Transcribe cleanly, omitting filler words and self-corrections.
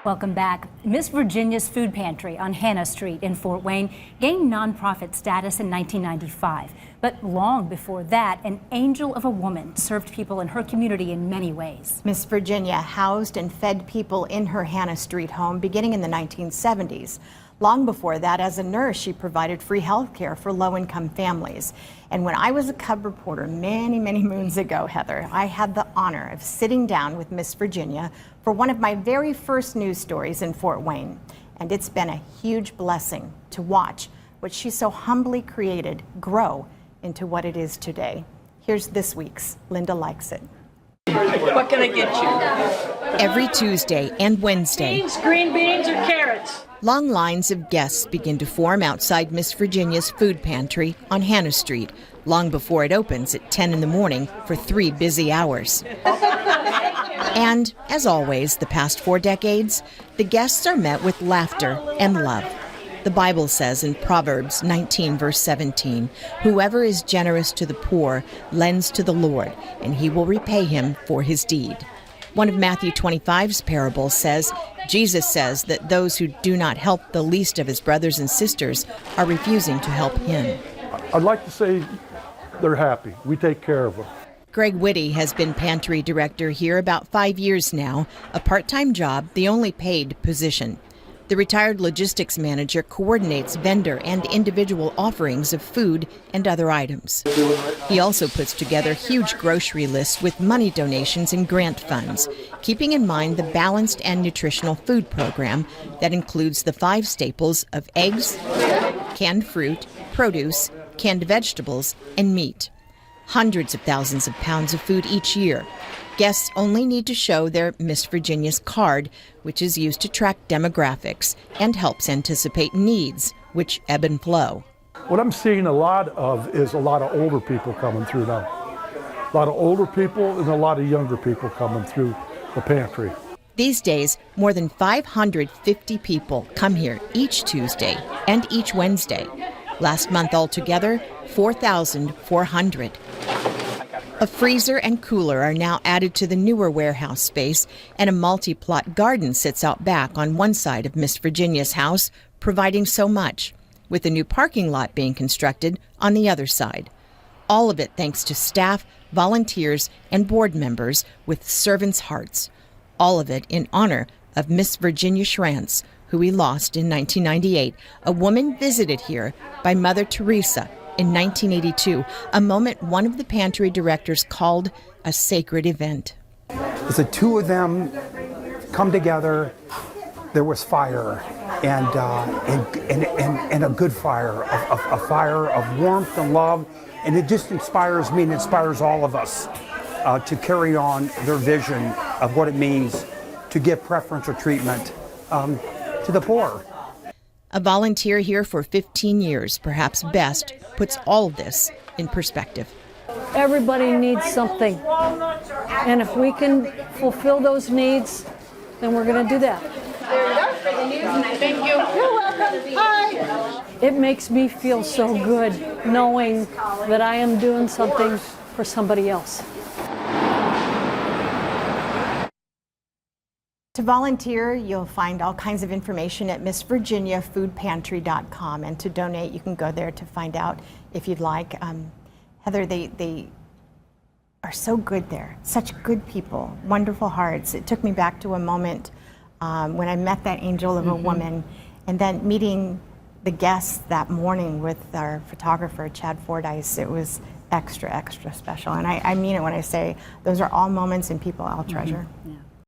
Welcome back. Miss Virginia's Food Pantry on Hannah Street in Fort Wayne gained nonprofit status in 1995. But long before that, an angel of a woman served people in her community in many ways. Miss Virginia housed and fed people in her Hannah Street home beginning in the 1970s. Long before that, as a nurse, she provided free health care for low-income families. And when I was a cub reporter many moons ago, Heather, I had the honor of sitting down with Miss Virginia for one of my very first news stories in Fort Wayne. And it's been a huge blessing to watch what she so humbly created grow into what it is today. Here's this week's Linda Likes It. What can I get you? Every Tuesday and Wednesday, Beans, green beans, or carrots? long lines of guests begin to form outside Miss Virginia's Food Pantry on Hannah Street, long before it opens at 10 in the morning for 3 busy hours. And, as always, the past 4 decades, the guests are met with laughter and love. The Bible says in Proverbs 19, verse 17, "Whoever is generous to the poor lends to the Lord, and he will repay him for his deed." One of Matthew 25's parables says, Jesus says that those who do not help the least of his brothers and sisters are refusing to help him. I'd like to say they're happy. We take care of them. Greg Whitty has been pantry director here about 5 years now, a part-time job, the only paid position. The retired logistics manager coordinates vendor and individual offerings of food and other items. He also puts together huge grocery lists with money donations and grant funds, keeping in mind the balanced and nutritional food program that includes the 5 staples of eggs, canned fruit, produce, canned vegetables, and meat. Hundreds of thousands of pounds of food each year. Guests only need to show their Miss Virginia's card, which is used to track demographics and helps anticipate needs, which ebb and flow. What I'm seeing a lot of is a lot of older people coming through now. A lot of older people and a lot of younger people coming through the pantry. These days, more than 550 people come here each Tuesday and each Wednesday. Last month altogether, 4,400. A freezer and cooler are now added to the newer warehouse space, and a multi-plot garden sits out back on one side of Miss Virginia's house, providing so much, with a new parking lot being constructed on the other side. All of it thanks to staff, volunteers, and board members with servants' hearts. All of it in honor of Miss Virginia Schrantz, who we lost in 1998, a woman visited here by Mother Teresa in 1982, a moment one of the pantry directors called a sacred event. As the two of them come together, there was fire, and a good fire, a fire of warmth and love, and it just inspires me and inspires all of us to carry on their vision of what it means to give preferential treatment to the poor. A volunteer here for 15 years, perhaps best, puts all of this in perspective. Everybody needs something, and if we can fulfill those needs, then we're going to do that. There you go for the news tonight. Thank you. You're welcome. Hi. It makes me feel so good knowing that I am doing something for somebody else. To volunteer, you'll find all kinds of information at MissVirginiaFoodPantry.com, and to donate, you can go there to find out if you'd like. Heather, they are so good there. Such good people, wonderful hearts. It took me back to a moment when I met that angel of a woman, and then meeting the guests that morning with our photographer, Chad Fordyce. It was extra special, and I mean it when I say those are all moments and people I'll treasure. Yeah.